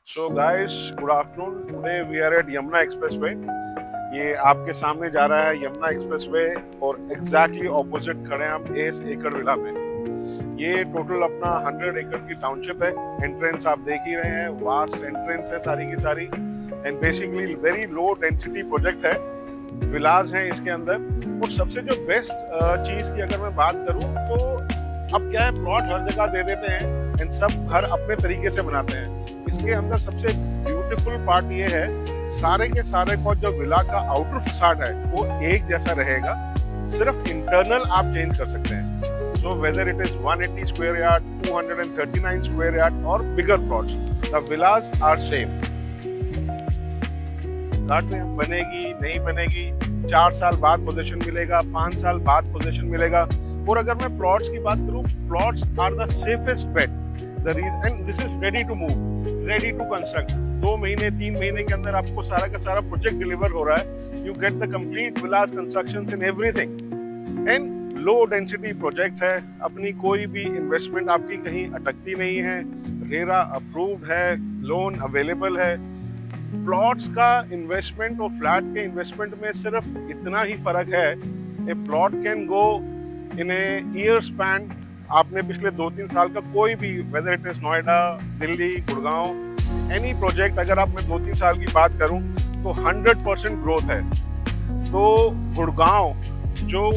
So guys, good afternoon. Today we are at Yamuna Expressway. ये आपके सामने जा रहा है यमुना एक्सप्रेसवे और एग्जैक्टली ऑपोजिट खड़े हैं हम एस एकड़ विला में। ये टोटल अपना 100 एकड़ की टाउनशिप है। एंट्रेंस आप देख ही रहे हैं, वास्ट एंट्रेंस है सारी की सारी and basically very low density project है। विलाज हैं इसके अंदर और सबसे जो बेस्ट चीज की अगर मैं बात करूं तो अब क्या है, प्लॉट हर जगह दे देते हैं एंड सब घर अपने तरीके से बनाते हैं। इसके अंदर सबसे ब्यूटीफुल पार्ट ये है, सारे के सारे को जो विला का आउटर फसाड है वो एक जैसा रहेगा, सिर्फ इंटरनल आप चेंज कर सकते हैं। So whether it is 180 square yard, 239 square yard और bigger plots, the villas are same. घाट में बनेगी नहीं बनेगी, 4 साल बाद पोजीशन मिलेगा, 5 साल बाद पोजीशन मिलेगा। और अगर मैं प्लॉट्स की बात करूं, plots are the safest bet. The reason and this is ready to move, ready to construct. 2 महीने 3 महीने के अंदर आपको सारा का सारा प्रोजेक्ट डिलीवर हो रहा है। You get the complete Vilas constructions in everything and low density project है। अपनी कोई भी इन्वेस्टमेंट आपकी कहीं अटकती नहीं है, रेरा अप्रूव्ड है, लोन अवेलेबल है। प्लॉट्स का इन्वेस्टमेंट और फ्लैट के इन्वेस्टमेंट में सिर्फ इतना ही फर्क है, ए plot can go in a year span. आपने पिछले 2-3 साल का कोई भी, weather it is Noida, Delhi, Gurgaon, any project, अगर आप मैं 2-3 साल की बात करूं तो 100% ग्रोथ है। तो गुड़गांव जो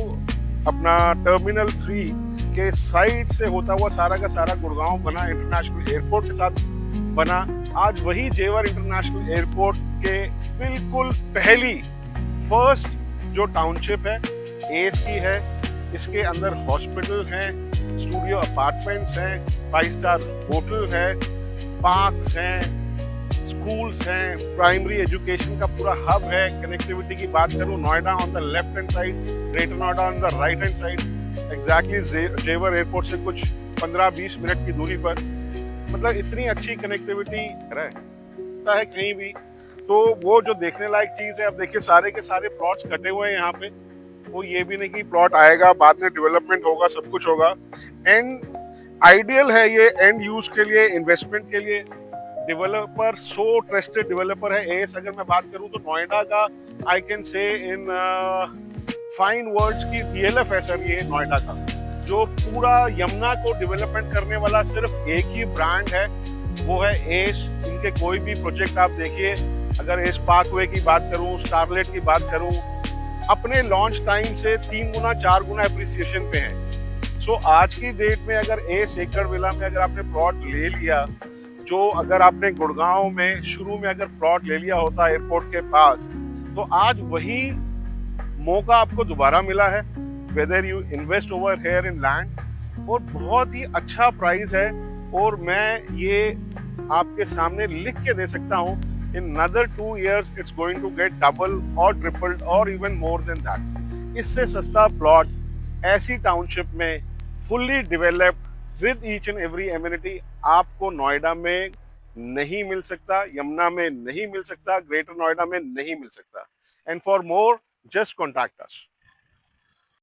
अपना टर्मिनल 3 के साइड से होता हुआ सारा का सारा गुड़गांव बना, इंटरनेशनल एयरपोर्ट के साथ बना। आज वही जेवर इंटरनेशनल एयरपोर्ट के बिल्कुल पहली फर्स्ट जो टाउनशिप है एस की है। इसके अंदर हॉस्पिटल है, स्टूडियो अपार्टमेंट्स हैं, 5 स्टार होटल है, पार्क्स हैं, स्कूल्स हैं, प्राइमरी एजुकेशन का पूरा हब है। कनेक्टिविटी की बात करूं, Noida on the left hand side, greater Noida on the right hand side, exactly जेवर एयरपोर्ट से कुछ 15-20 मिनट की दूरी पर। मतलब इतनी अच्छी कनेक्टिविटी रहता है कहीं भी। तो वो जो देखने लायक चीज है, अब देखिए सारे के सारे प्लॉट्स कटे हुए हैं यहाँ पे। वो ये भी नहीं कि प्लॉट आएगा बाद में डेवलपमेंट होगा, सब कुछ होगा। एंड आइडियल है ये एंड यूज के लिए, इन्वेस्टमेंट के लिए। डेवलपर सो ट्रस्टेड डेवलपर है एस। अगर मैं बात करूं तो नोएडा का I can say in fine words की डीएलएफ है सर ये नोएडा का। जो पूरा यमुना को डेवलपमेंट करने वाला सिर्फ एक ही ब्रांड है, वो है एस। इनके कोई भी प्रोजेक्ट आप देखिए, अगर एस पार्कवे की बात करूं, स्टारलेट की बात करूं, अपने लॉन्च टाइम से 3 गुना 4 गुना एप्रिसिएशन पे हैं। सो आज की डेट में अगर एस एकड़ विला में अगर आपने प्लॉट ले लिया, जो अगर आपने गुड़गांव में शुरू में अगर प्लॉट ले लिया होता एयरपोर्ट के पास, तो आज वही मौका आपको दोबारा मिला है। Whether you invest over here in land, और बहुत ही अच्छा प्राइस है। और मैं ये आपके सामने लिख के दे सकता हूँ, in another 2 years it's going to get double or tripled or even more than that। इससे सस्ता प्लॉट ऐसी टाउनशिप में fully developed with each and every amenity आपको नोएडा में नहीं मिल सकता, यमुना में नहीं मिल सकता, ग्रेटर नोएडा में नहीं मिल सकता। And for more just contact us.